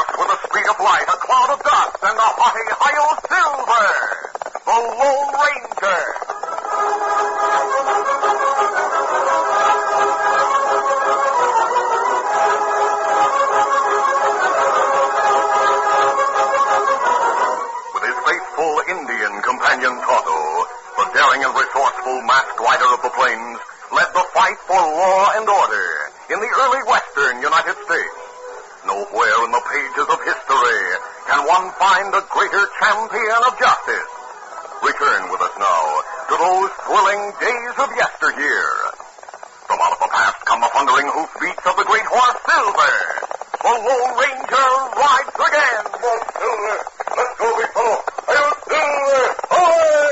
past with the speed of light a cloud of dust and the haughty Hi-Yo Silver, the Lone Ranger. With his faithful Indian companion Tonto, the daring and resourceful masked rider of the plains led the fight for law and order in the early western United States. Nowhere in the pages of history can one find a greater champion of justice. Return with us now to those thrilling days of yesteryear. From out of the past come the thundering hoofbeats of the great horse Silver. The Lone Ranger rides again. Oh, Silver, let's go, big fellow. Hail Silver! Away!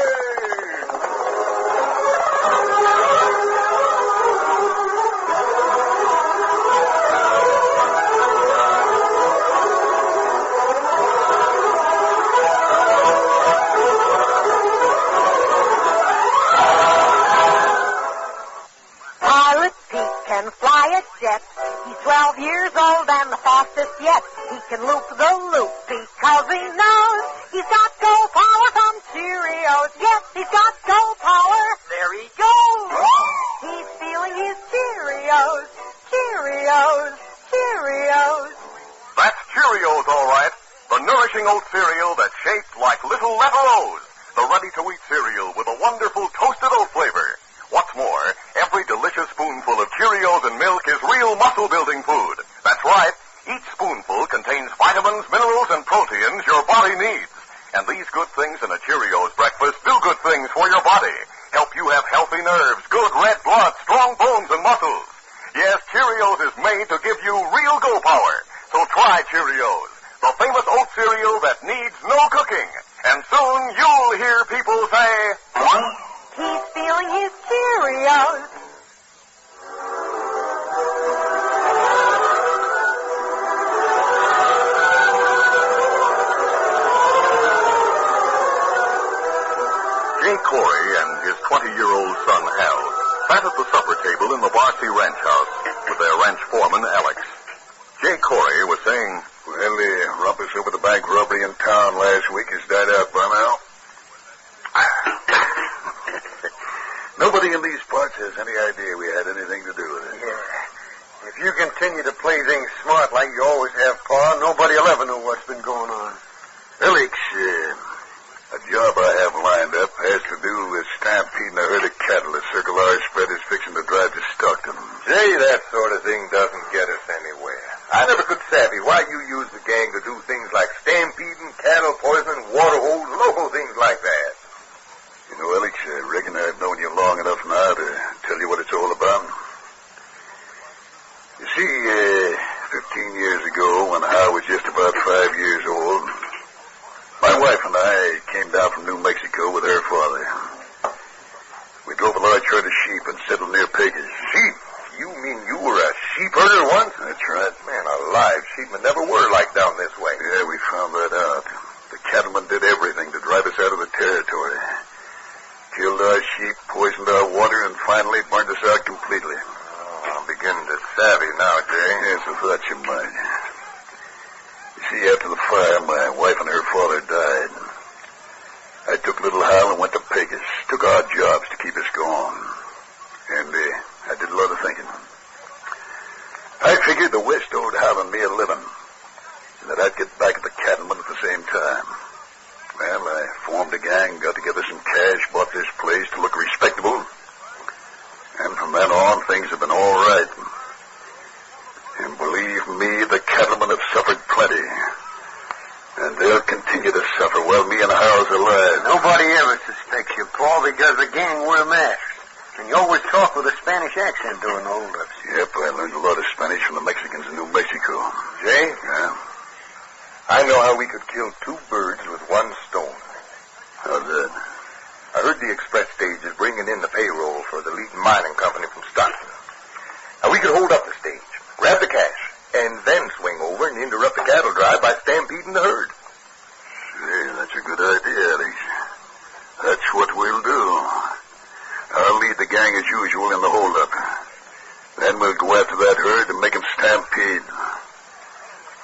He's 12 years old and the fastest yet. He can loop the loop because he knows he's got go power from Cheerios. Yes, he's got go power. There he goes. He's feeling his Cheerios. Cheerios. Cheerios. That's Cheerios, all right. The nourishing oat cereal that's shaped like little letter O's. The ready-to-eat cereal with a wonderful toasted oat flavor. What's more, every delicious spoonful of Cheerios and milk is real muscle-building food. That's right. Each spoonful contains vitamins, minerals, and proteins your body needs. And these good things in a Cheerios breakfast do good things for your body. Help you have healthy nerves, good red blood, strong bones, and muscles. Yes, Cheerios is made to give you real go power. So try Cheerios, the famous oat cereal that needs no cooking. And soon you'll hear people say, he's feeling his Cheerios. Jay Corry and his 20-year-old son, Al, sat at the supper table in the Barcy Ranch house with their ranch foreman, Alex. Jay Corry was saying, well, the rumpus over the bank robbery in town last week has died out by now. Nobody in these parts has any idea we had anything to do with it. Yeah. If you continue to play things smart like you always have, Pa, nobody will ever know what's been going on. Alex, a job I have lined up has to do with stampeding a herd of cattle the Circle R spread is fixing to drive to Stockton. Jay, that sort of thing doesn't get us anywhere. I never could savvy why you use the gang to do things like stampeding, cattle poisoning, water holes, local things like that. You know, Alex, I reckon I've known you long enough now to tell you what it's all about. You see, 15 years ago, when I was just about 5 years old, my wife and I came down from New Mexico with her father. We drove a large herd of sheep and settled near Pecos. Sheep? You mean you were a sheep herder once? That's right. Man, alive, sheepmen never were like down this way. Yeah, we found that out. The cattlemen did everything to drive us out of the territory. Killed our sheep, poisoned our water, and finally burned us out completely. Oh, I'm beginning to savvy now, Jay. Yes, I thought you might. You see, after the fire, my wife and her father died. I took Little Hal and went to Pecos, took odd jobs to keep us going. And I did a lot of thinking. I figured the West owed Hal and me a living, and that I'd get back at the cattlemen at the same time. Well, I formed a gang, got together some cash, bought this place to look respectable. And from then on, things have been all right. And believe me, the cattlemen have suffered plenty. And they'll continue to suffer while me and Hal's alive. Nobody ever suspects you, Paul, because the gang wear masks. And you always talk with a Spanish accent during the hold-ups. Yep, I learned a lot of Spanish from the Mexicans in New Mexico. Jay? Yeah? I know how we could kill two birds with one stone. How's that? I heard the express stage is bringing in the payroll for the leading mining company from Stockton. Now, we could hold up the stage, grab the cash, and then swing over and interrupt the cattle drive by stampeding the herd. Say, that's a good idea, Alex. That's what we'll do. I'll lead the gang as usual in the holdup. Then we'll go after that herd and make them stampede.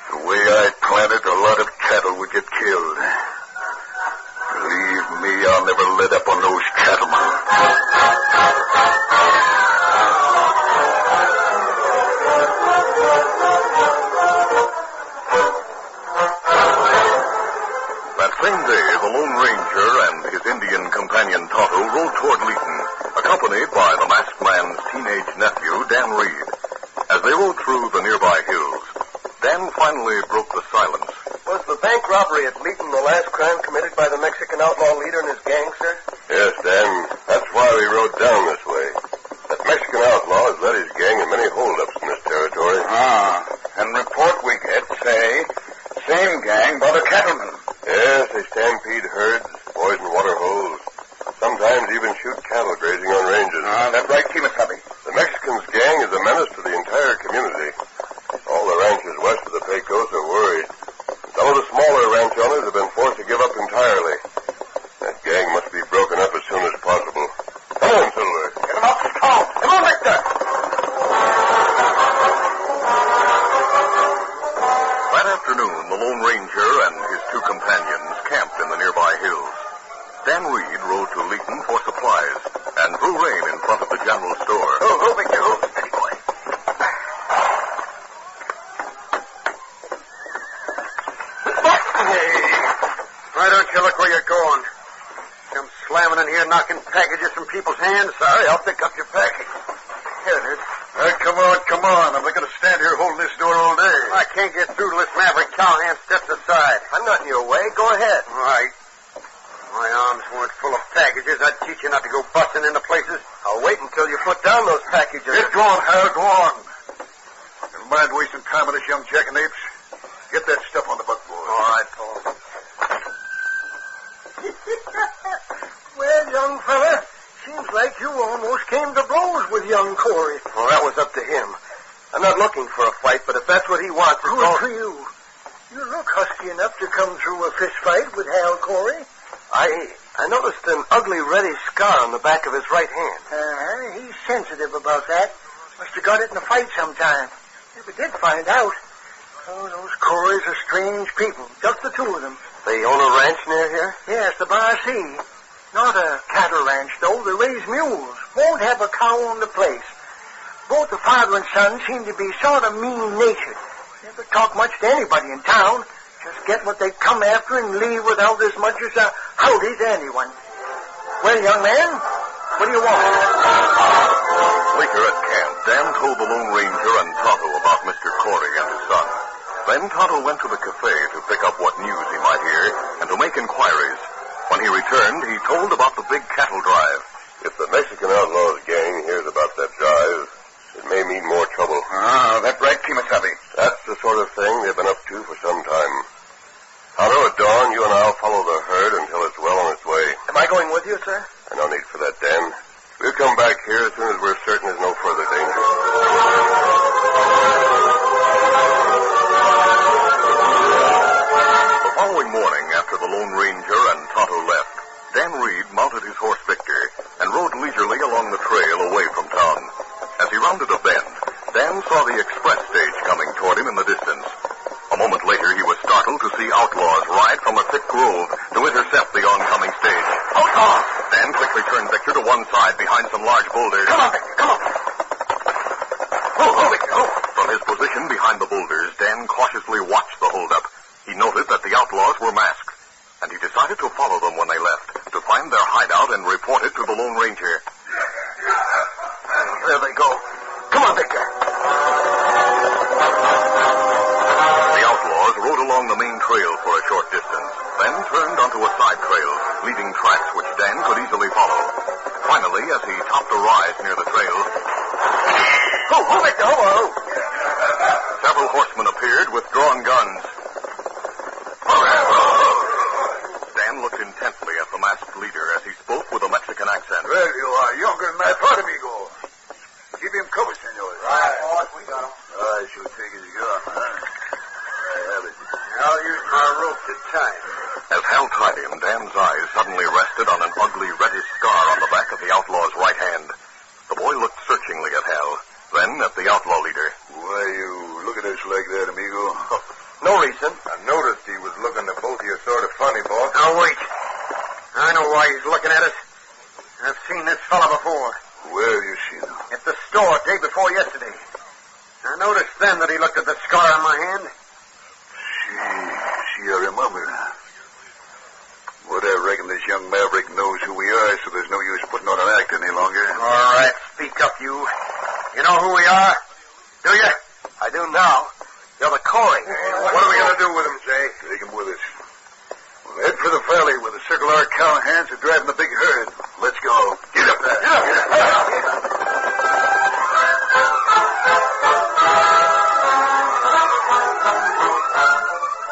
The way I plan would get killed. Believe me, I'll never let up on those cattlemen. That same day, the Lone Ranger and his Indian companion Tonto rode toward Leeton, accompanied by the masked man's teenage nephew, Dan Reed. As they rode through the nearby hills, Dan finally broke the silence. Was the bank robbery at Leeton the last crime committed by the Mexican outlaw leader and his gang, sir? Yes, Dan. That's why we rode down this way. That Mexican outlaw has led his gang in many holdups in this territory. And report we get say, same gang but a cattleman. Yes, they stampede herds, poison water holes. Sometimes even shoot cattle grazing on ranges. That right, Kimasabi. The Mexicans' gang is a menace to the entire community. All the ranchers west of the Pecos are worried. Some of the smaller ranch owners have been forced to give up entirely. That gang must be broken up as soon as possible. Come on, Silver. Get him up. Come on, Victor. That afternoon, the Lone Ranger and his two companions camped in the nearby hills. Dan Reed rode to Leeton for supplies and drew rein in front of the general store. Oh, Victor, oh. Steady, boy. Why don't you look where you're going? Come slamming in here, knocking packages from people's hands. Sorry, I'll pick up your package. Here it is. Come on. I'm not going to stand here holding this door all day. I can't get through till this maverick cowhand steps aside. I'm not in your way. Go ahead. Right. My arms weren't full of packages. I'd teach you not to go busting into places. I'll wait until you put down those packages. Get going, Hal. Go on. Never mind wasting time on this young jackanapes. Get that stuff on the buckboard. All right, Paul. Well, young fella, seems like you almost came to blows with young Corrys. Well, that was up to him. I'm not looking for a fight, but if that's what he wants, it's Good all... for you. You look husky enough to come through a fist fight with Hal Corry. I noticed an ugly reddish scar on the back of his right hand. He's sensitive about that. Must have got it in a fight sometime. If we did find out. Oh, those Corrys are strange people. Just the two of them. They own a ranch near here? Yes, the Bar C. Not a cattle ranch, though. They raise mules. Won't have a cow on the place. Both the father and son seem to be sort of mean-natured. Never talk much to anybody in town. Just get what they come after and leave without as much as a howdy to anyone. Well, young man, what do you want? Later at camp, Dan told the Lone Ranger and Tonto about Mr. Corry and his son. Then Tonto went to the cafe to pick up what news he might hear and to make inquiries. When he returned, he told about the big cattle drive. If the Mexican outlaws gang hears about that drive, it may mean more trouble. That right, Kimasabi. That's the sort of thing they've been up to for some time. Tonto, at dawn, you and I'll follow the herd until it's well on its way. Am I going with you, sir? No need for that, Dan. We'll come back here as soon as we're certain there's no further danger. The following morning, after the Lone Ranger and Tonto left, Dan Reed mounted his horse Victor and rode leisurely along the trail away from town. As he rounded a bend, Dan saw the express stage coming toward him in the distance. A moment later, he was startled to see outlaws ride from a thick grove to intercept the oncoming stage. Outlaws! Dan quickly turned Victor to one side behind some large boulders. Come on, Victor, come on. Oh, Victor, oh. From his position behind the boulders, Dan cautiously watched the holdup. He noted that the outlaws were masked, and he decided to follow them when they left, to find their hideout and report it to the Lone Ranger. There they go. Come on, Victor. The outlaws rode along the main trail for a short distance, then turned onto a side trail, leaving tracks which Dan could easily follow. Finally, as he topped a rise near the trail... Oh, Victor, oh. Several horsemen appeared with drawn guns. Dan looked intently at the masked leader as he spoke with a Mexican accent. Well, you are younger than my part, amigo. Keep him covered, senor. Right, boss, we got him. I should take it as you are, huh? I have it. I'll use my rope to tie him. As Hal tied him, Dan's eyes suddenly rested on an ugly reddish scar on the back of the outlaw's right hand. The boy looked searchingly at Hal, then at the outlaw leader. Why you look at us like that, amigo? No reason. I noticed he was looking at both of You're the Corry. What are we going to do with him, Jay? Take him with us. We'll head for the valley where the Circle R cowhands are driving the big herd. Let's go. Get up there. Get up.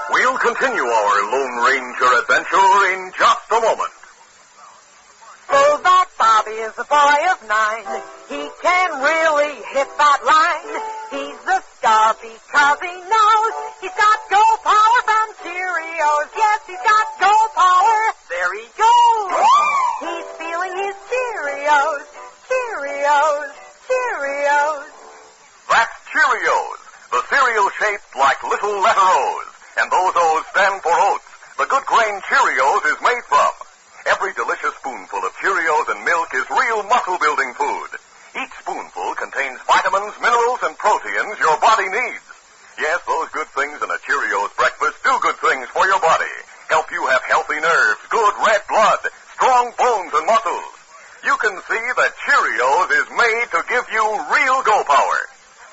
We'll continue our Lone Ranger adventure in just a moment. Oh, that Bobby is a boy of 9. He can really hit that line. He's the star because he knows he's got go power from Cheerios. Yes, he's got go power. There he goes. He's feeling his Cheerios. Cheerios. Cheerios. That's Cheerios, the cereal shaped like little letter O's. And those O's stand for oats. The good grain Cheerios is made from. Every delicious spoonful of Cheerios and milk is real muscle-building food. Each spoonful contains vitamins, minerals, and proteins your body needs. Yes, those good things in a Cheerios breakfast do good things for your body. Help you have healthy nerves, good red blood, strong bones and muscles. You can see that Cheerios is made to give you real go power.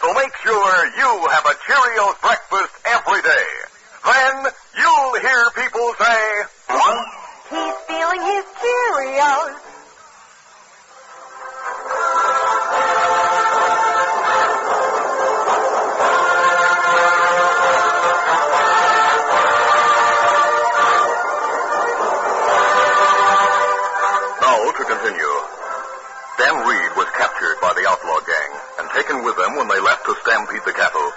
So make sure you have a Cheerios breakfast every day. Then you'll hear people say, He's feeling his Cheerios. Now to continue. Dan Reed was captured by the outlaw gang and taken with them when they left to stampede the cattle.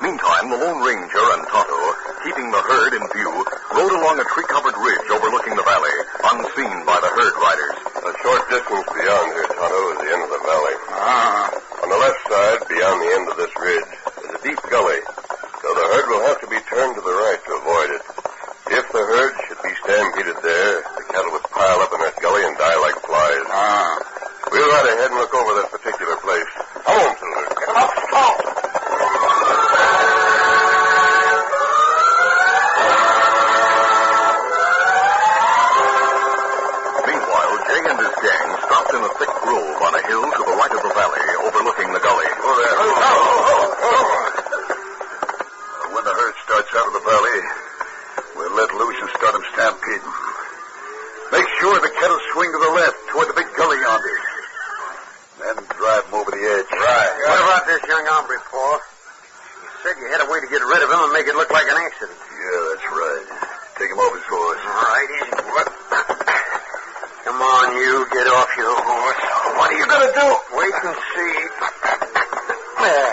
Meantime, the Lone Ranger and Tonto, keeping the herd in view, rode along a tree-covered ridge overlooking the valley, unseen by the herd riders. A short distance beyond here, Tonto, is the end of the valley. On the left side, beyond the end of this ridge, is a deep gully, so the herd will have to be turned to the right to avoid it. If the herd should be stampeded there, the cattle would pile up in that gully and die like flies. We'll ride ahead and look over that particular place. Come on, Silver. Come on, stop! In a thick grove on a hill to the right of the valley, overlooking the gully. Oh, there. When the herd starts out of the valley, we'll let loose and start them stampeding. Make sure the cattle swing to the left toward the big gully yonder. Then drive them over the edge. Right. What about this young hombre, Paul? You said you had a way to get rid of him and make it look like an accident. Yeah, that's right. Take him off his horse. All right, easy, boy. Come on, you. Get off your horse. What are you going to do? Wait and see. There.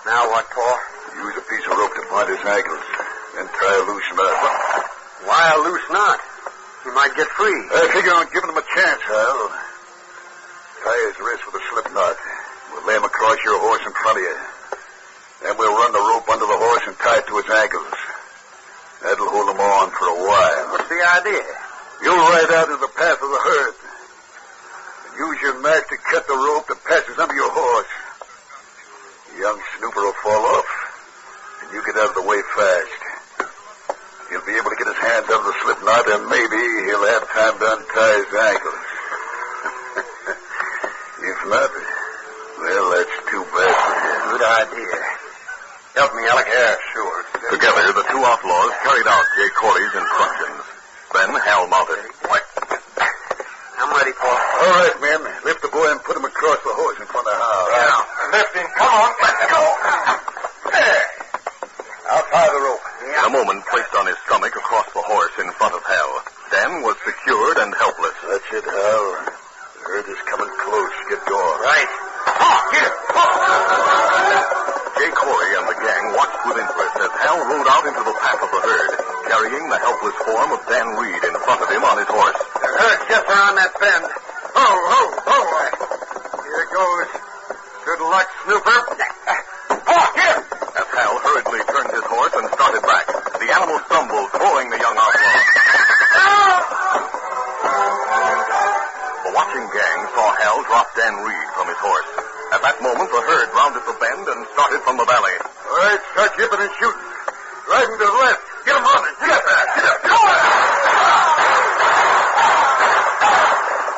Now what, Paul? Use a piece of rope to bind his ankles. Then tie a loose knot. Why a loose knot? He might get free. I figure on giving him a chance, Hal. Tie his wrist with a slip knot. We'll lay him across your horse in front of you. Then we'll run the rope under the horse and tie it to his ankles. That'll hold him on for a while. What's the idea? You'll ride out in the path of the herd. And use your knife to cut the rope that passes under your horse. The young snooper will fall off, and you get out of the way fast. He'll be able to get his hands out of the slip knot, and maybe he'll have time to untie his ankles. If not, well, that's too bad for him. Good idea. Help me, Alec. Yeah, sure. Together, the two outlaws carried out Jay Corrys' instructions. Then Hal mounted. What? I'm ready, Paul. All right, men. Lift the boy and put him across the horse in front of Hal. Yeah. Lift him. Come on. Let's go. There. I'll tie the rope. In a moment, placed on his stomach across the horse in front of Hal. Dan was secured and helpless. That's it, Hal. The herd is coming close. Get going. Right. Oh, here. Oh. Jay Corry and the gang watched with interest as Hal rode out into the path of the herd, carrying the helpless form of Dan Reed in front of him on his horse. The herd's just around that bend. Oh. Here goes. Good luck, Snooper. Oh, here. As Hal hurriedly turned his horse and started back, the animal stumbled, throwing the young outlaw. The watching gang saw Hal drop Dan Reed from his horse. At that moment, the herd rounded the bend and started from the valley. All right, start yipping and shooting. Driving to the left. Get him on it. Get up there. Get up.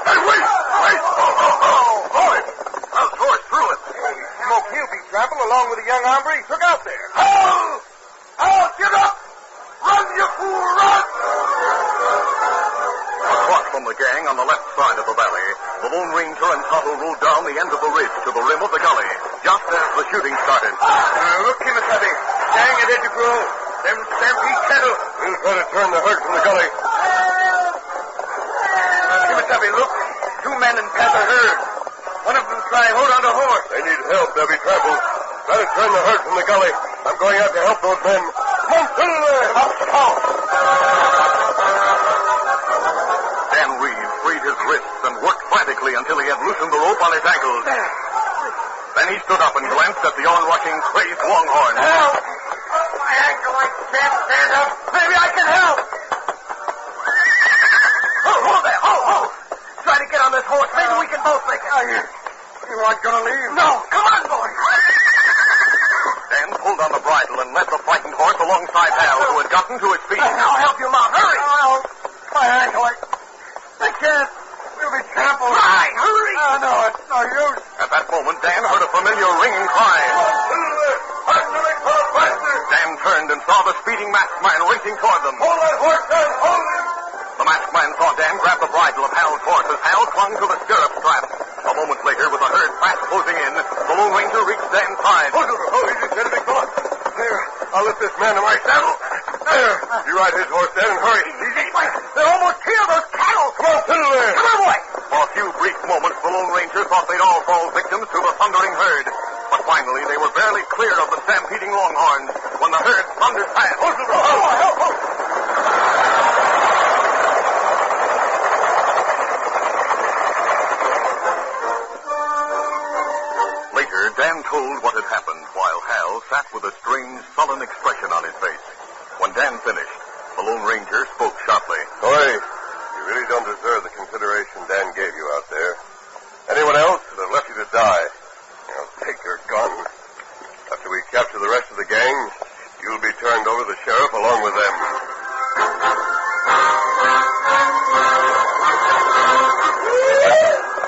Hey, wait. Hal's horse threw it. Smoke he'll be trampled along with the young hombre he took out there. the gang on the left side of the valley, the Lone Ranger and Tonto rode down the end of the ridge to the rim of the gully, just as the shooting started. Look, Kimasabi. Gang at Edge Grove. Them stampede cattle. We'll try to turn the herd from the gully. Kimasabi, look. 2 men and pass a herd. One of them try hold on to horse. They need help. They'll be trampled. Try to turn the herd from the gully. I'm going out to help those men. Dan Reeves freed his wrists and worked frantically until he had loosened the rope on his ankles. Then he stood up and glanced at the onrushing, crazed longhorn. Help! My ankle, I can't stand up. Maybe I can help. Hold there. Hold. Try to get on this horse. Maybe we can both make it. You aren't going to leave? No. Come on, boy. Dan pulled on the bridle and led the frightened horse alongside Hal, who had gotten to his feet. I'll help you mount. Hurry. My ankle, I can't. We'll be trampled. Right, hurry. Oh, no, it's no use. At that moment, Dan heard a familiar ringing cry. Dan turned and saw the speeding masked man racing toward them. Hold that horse down. Hold him. The masked man saw Dan grab the bridle of Hal's horse as Hal clung to the stirrup strap. A moment later, with the herd fast closing in, the Lone Ranger reached Dan's side. Oh, he just had a big thought. There, I'll lift this man to my saddle. There, you ride his horse, Dan, and hurry. Easy. They're almost here, those cattle. Come on, Fiddle there. Come on, boy. For a few brief moments, the Lone Ranger thought they'd all fall victims to the thundering herd. But finally, they were barely clear of the stampeding longhorns when the herd thundered past. Later, Dan told what had happened while Hal sat with a strange, sullen expression on his face. When Dan finished, the Lone Ranger spoke sharply. Corey, you really don't deserve the consideration Dan gave you out there. Anyone else would have left you to die. Now, take your gun. After we capture the rest of the gang, you'll be turned over to the sheriff along with them.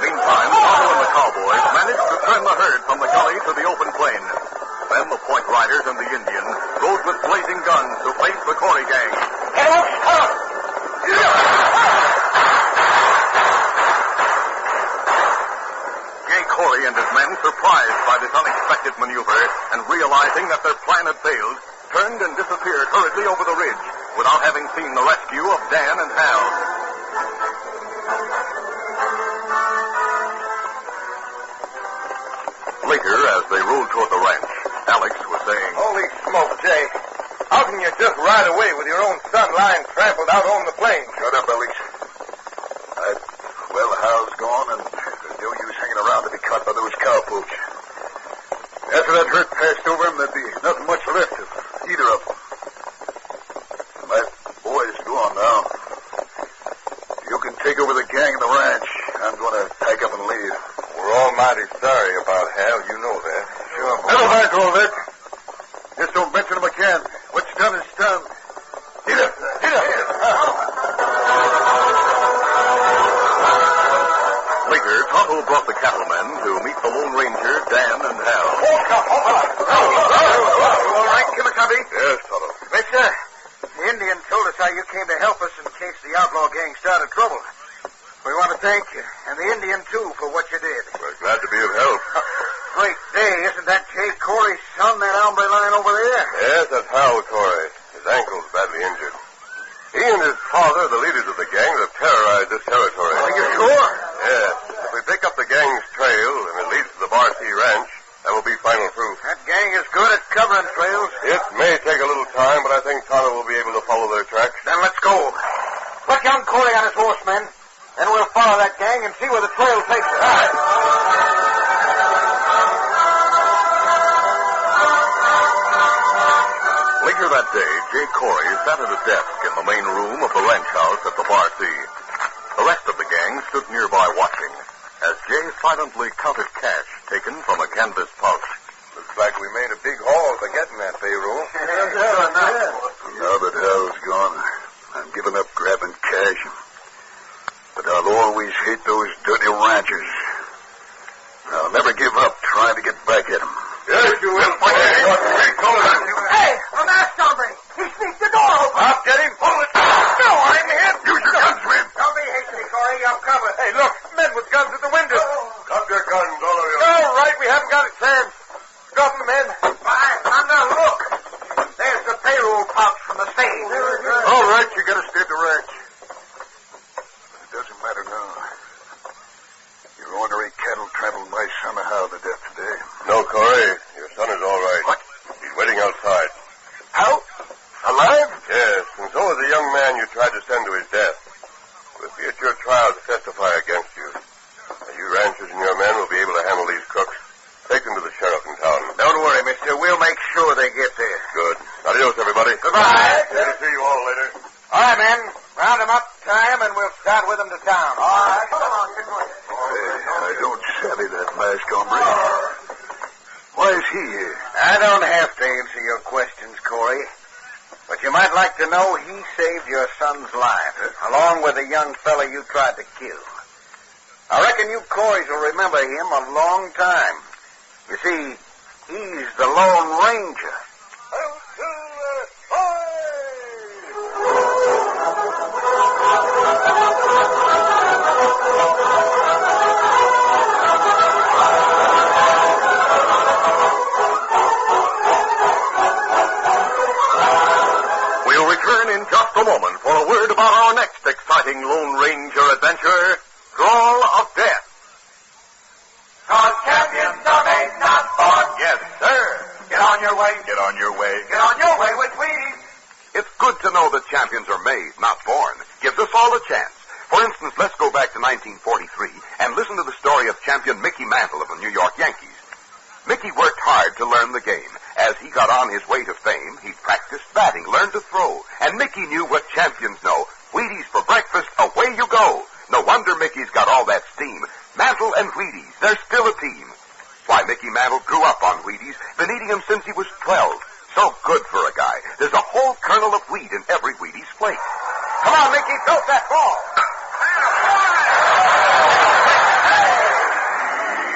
Meantime, Tonto and the cowboys managed to turn the herd from the gully to the open plain. Then the point riders and the Indian rode with blazing guns to face the Corry gang. Jay Corry and his men, surprised by this unexpected maneuver and realizing that their plan had failed, turned and disappeared hurriedly over the ridge without having seen the rescue of Dan and Hal. Later, as they rode toward the ranch, Alex was saying, Holy smoke, Jay. How can you just ride away with your own son lying trampled out on the plain? Shut up, Alex. Well, Hal's gone, and there's no use hanging around to be caught by those cowpokes. After that herd passed over him, there'd be nothing much left of either of them. My boy's gone now. You can take over the gang and the ranch. I'm going to pack up and leave. We're all mighty sorry about Hal. You know that. Sure, boy. Never mind all that. Just don't mention him again. What's done is done. Get up. Later, Tonto brought the cattlemen to meet the Lone Ranger, Dan, and Hal. All right, Kimasabi? Yes, Tonto. Mister, the Indian told us how you came to help us in case the outlaw gang started trouble. We want to thank you, and the Indian, too, for what you did. We're glad to be of help. Great day. Isn't that Jay Corry's son, that hombre lying over there? Yes, that's Hal Corry. His ankle's badly injured. He and his father, the leaders of the gang, have terrorized this territory. Are you sure? Yes. If we pick up the gang's trail and it leads to the Barcy Ranch, that will be final proof. That gang is good at covering trails. It may take a little time, but I think Tonto will be able to follow their tracks. Then let's go. Put young Corry on his horse, men. Then we'll follow that gang and see where the trail takes us. All right. Later that day, Jay Corry sat at a desk in the main room of the ranch house at the Barcy. The rest of the gang stood nearby watching as Jay silently counted cash taken from a canvas pouch. Looks like we made a big haul for getting that payroll. Now that Hal's gone, I'm giving up grabbing cash. But I'll always hate those dirty ranchers. I'll never give up trying to get back at them. Yes, you will. Hey, a masked hombre. He sneaked the door open. I'll get him. Pull it. No, I'm him. Use your guns, man. Don't be hasty, Corry. speed. All right, you got to stay at the ranch. It doesn't matter now. Your ornery cattle trampled my son Hal to death today. No, Corey. Your son is all right. What? He's waiting outside. Hal? Alive? Yes, and so is the young man you tried to send to his death. We'll be at your trial to testify against you. You ranchers and your men will be able to handle these crooks. Take them to the sheriff in town. Don't worry, mister. We'll make sure they get there. Good. Adios, everybody. Goodbye. Good to see you all later. All right, men. Round them up, tie 'em, and we'll start with them to town. All right. Come on, get going. I don't savvy that mask, hombre. Why is he here? I don't have to answer your questions, Corey. But you might like to know he saved your son's life, along with the young fella you tried to kill. I reckon you Corrys will remember him a long time. You see, he's the Lone Ranger. We'll return in just a moment for a word about our next exciting Lone Ranger adventure, Drawl of Death. 'Cause champions are made, not born. Yes, sir. Get on your way. Get on your way. Get on your way with Wheaties. It's good to know that champions are made, not born. Gives us all a chance. For instance, let's go back to 1943 and listen to the story of champion Mickey Mantle of the New York Yankees. Mickey worked hard to learn the game. As he got on his way to fame, he practiced batting, learned to throw. And Mickey knew what champions know. Wheaties for breakfast, away you go. No wonder Mickey's got all that steam. Mantle and Wheaties, they're still a team. Why, Mickey Mantle grew up on Wheaties, been eating them since he was 12. So good for a guy. There's a whole kernel of wheat in every Wheaties flake. Come on, Mickey, throw that ball.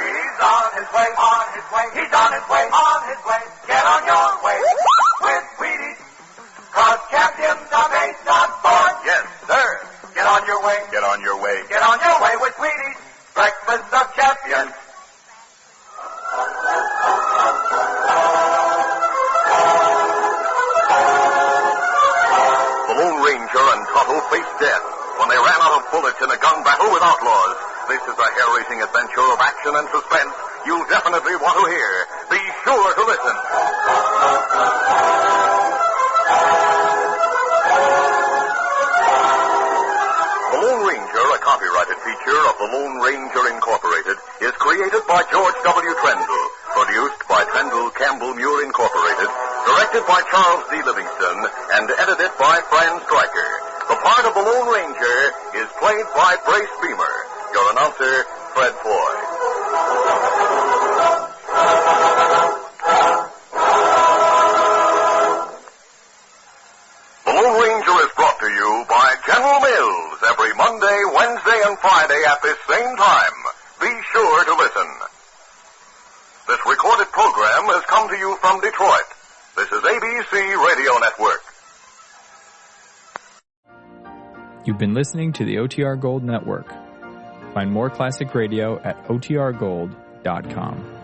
He's on his way, on his way. He's on his way, on his way. Get on your way with Wheaties. 'Cause champions are made, not born. Yes, sir. Get on your way. Get on your way. Get on your way with Wheaties. Breakfast of champions. The Lone Ranger and Tonto faced death when they ran out of bullets in a gun battle with outlaws. This is a hair-raising adventure of action and suspense you'll definitely want to hear. Be sure to listen. The Lone Ranger, a copyrighted feature of the Lone Ranger Incorporated, is created by George W. Trendle, produced by Trendle Campbell Muir Incorporated, directed by Charles D. Livingston, and edited by Fran Stryker. The part of the Lone Ranger is played by Brace Beamer. Your announcer, Fred Foy. The Lone Ranger is brought to you by General Mills every Monday, Wednesday, and Friday at this same time. Be sure to listen. This recorded program has come to you from Detroit. This is ABC Radio Network. You've been listening to the OTR Gold Network. Find more classic radio at otrgold.com.